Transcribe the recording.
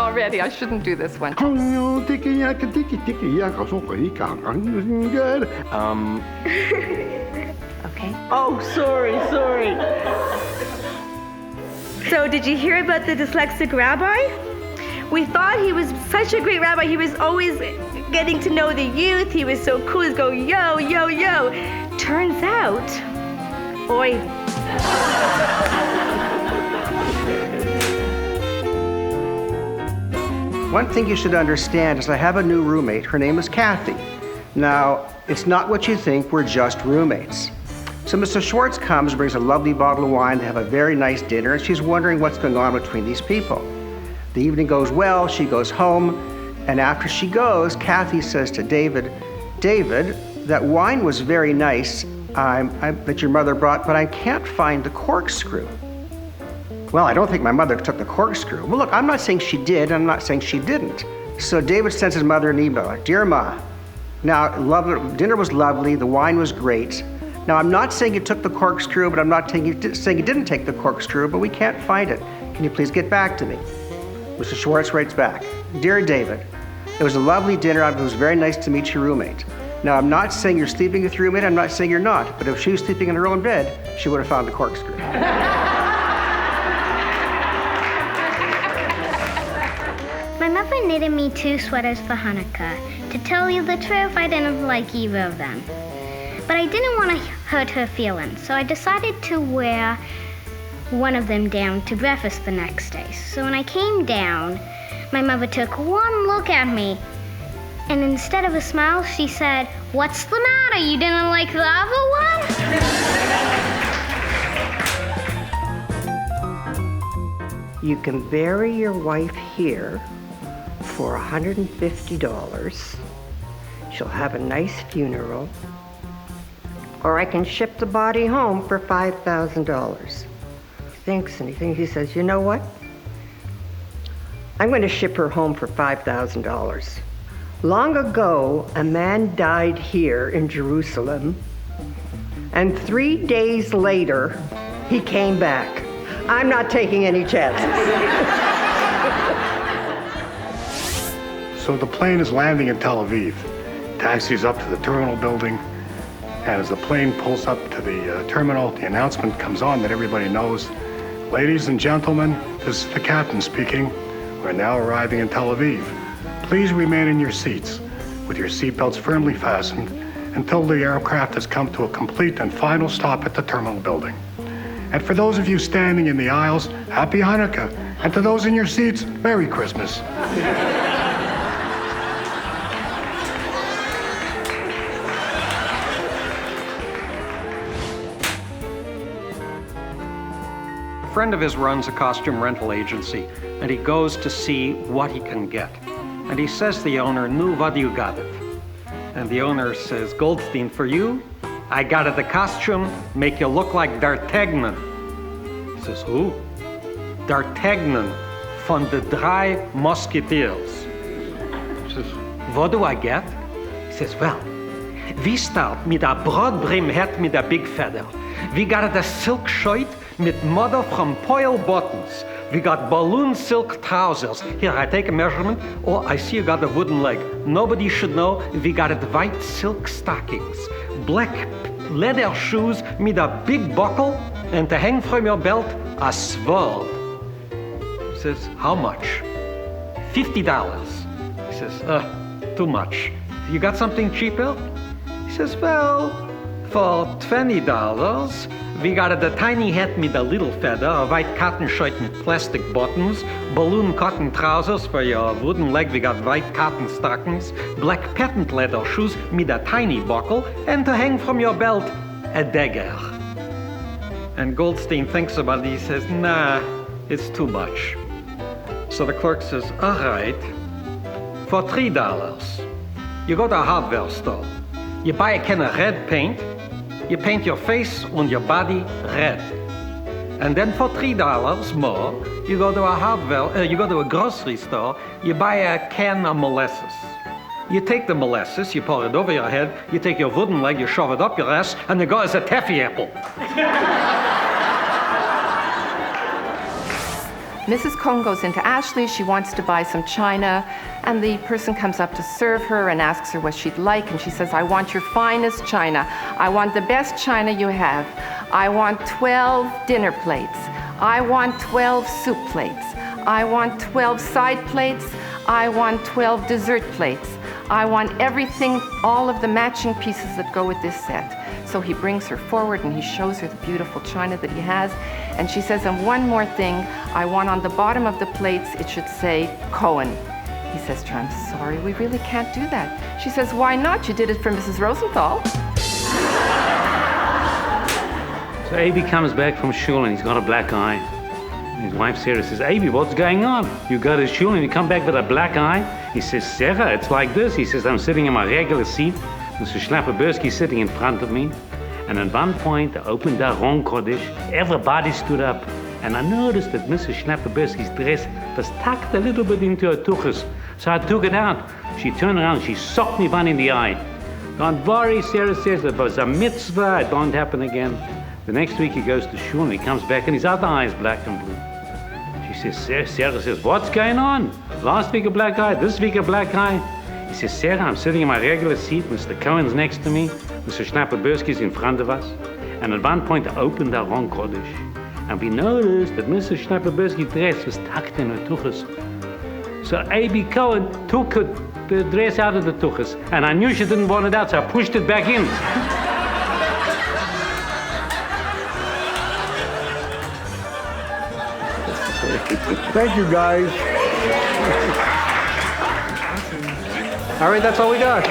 already. I shouldn't do this one. Okay. Oh, sorry. So did you hear about the dyslexic rabbi? We thought he was such a great rabbi. He was always getting to know the youth. He was so cool. He'd go, yo, yo, yo. Turns out, boy. One thing you should understand is I have a new roommate. Her name is Kathy. Now, it's not what you think. We're just roommates. So Mr. Schwartz comes, brings a lovely bottle of wine. They have a very nice dinner, and she's wondering what's going on between these people. The evening goes well. She goes home, and after she goes, Kathy says to David, David, that wine was very nice that your mother brought, but I can't find the corkscrew. Well, I don't think my mother took the corkscrew. Well, look, I'm not saying she did, and I'm not saying she didn't. So David sends his mother an email, like, Dear Ma, now, dinner was lovely, the wine was great. Now, I'm not saying you took the corkscrew, but I'm not saying you didn't take the corkscrew, but we can't find it. Can you please get back to me? Mr. Schwartz writes back, Dear David, it was a lovely dinner. It was very nice to meet your roommate. Now, I'm not saying you're sleeping with your roommate. I'm not saying you're not. But if she was sleeping in her own bed, she would have found the corkscrew. My mother knitted me 2 sweaters for Hanukkah. To tell you the truth, I didn't like either of them. But I didn't want to hurt her feelings, so I decided to wear one of them down to breakfast the next day. So when I came down, my mother took one look at me, and instead of a smile, she said, What's the matter? You didn't like the other one? You can bury your wife here for $150. She'll have a nice funeral. Or I can ship the body home for $5,000. He thinks, he says, you know what? I'm going to ship her home for $5,000. Long ago, a man died here in Jerusalem, and 3 days later, he came back. I'm not taking any chances. So the plane is landing in Tel Aviv. Taxi's up to the terminal building. And as the plane pulls up to the terminal, the announcement comes on that everybody knows. Ladies and gentlemen, this is the captain speaking. We're now arriving in Tel Aviv. Please remain in your seats with your seatbelts firmly fastened until the aircraft has come to a complete and final stop at the terminal building. And for those of you standing in the aisles, Happy Hanukkah. And to those in your seats, Merry Christmas. A friend of his runs a costume rental agency, and he goes to see what he can get. And he says to the owner, "Nu, what do you got it?" And the owner says, "Goldstein, for you, I got it the costume, make you look like D'Artagnan." He says, "Who?" "D'Artagnan, von the Drei Musketeers." He says, "What do I get?" He says, "Well, we start with a broad brim hat with a big feather. We got it a silk shirt with mother from Poil buttons. We got balloon silk trousers. Here, I take a measurement. Oh, I see you got a wooden leg. Nobody should know. We got it white silk stockings, black leather shoes with a big buckle, and to hang from your belt, a sword." He says, "How much?" $50. He says, "Too much. You got something cheaper?" He says, "Well, for $20, we got a tiny hat with a little feather, a white cotton shirt with plastic buttons, balloon cotton trousers for your wooden leg, we got white cotton stockings, black patent leather shoes with a tiny buckle, and to hang from your belt, a dagger." And Goldstein thinks about it. He says, "Nah, it's too much." So the clerk says, "All right, for $3, you go to a hardware store. You buy a can of red paint, you paint your face and your body red. And then for $3 more, you go to a grocery store, you buy a can of molasses. You take the molasses, you pour it over your head, you take your wooden leg, you shove it up your ass, and you go as a taffy apple." Mrs. Cohn goes into Ashley's. She wants to buy some china, and the person comes up to serve her and asks her what she'd like, and she says, I want your finest china. I want the best china you have. I want 12 dinner plates. I want 12 soup plates. I want 12 side plates. I want 12 dessert plates. I want everything, all of the matching pieces that go with this set. So he brings her forward and he shows her the beautiful china that he has. And she says, and one more thing, I want on the bottom of the plates, it should say Cohen. He says to her, I'm sorry, we really can't do that. She says, why not? You did it for Mrs. Rosenthal. So Abe comes back from shul and he's got a black eye. And his wife Sarah says, Abe, what's going on? You go to shul and you come back with a black eye? He says, Sarah, it's like this. He says, I'm sitting in my regular seat. Mr. Schlapperbursky sitting in front of me. And at one point, I opened the wrong Kodesh. Everybody stood up. And I noticed that Mrs. Schlapperbursky's dress was tucked a little bit into her tuchus. So I took it out. She turned around, she socked me one in the eye. Don't worry, Sarah says, it was a mitzvah. It won't happen again. The next week he goes to shul and he comes back and his other eye is black and blue. She says, Sarah says, what's going on? Last week a black eye, this week a black eye. He says, Sarah, I'm sitting in my regular seat. Mr. Cohen's next to me. Mr. Schnapperbursky's in front of us. And at one point, I opened our wrong Kodesh. And we noticed that Mrs. Schnapperbursky's dress was tucked in her tuchus. So A.B. Cohen took the dress out of the tuchus. And I knew she didn't want it out, so I pushed it back in. Thank you, guys. All right, that's all we got.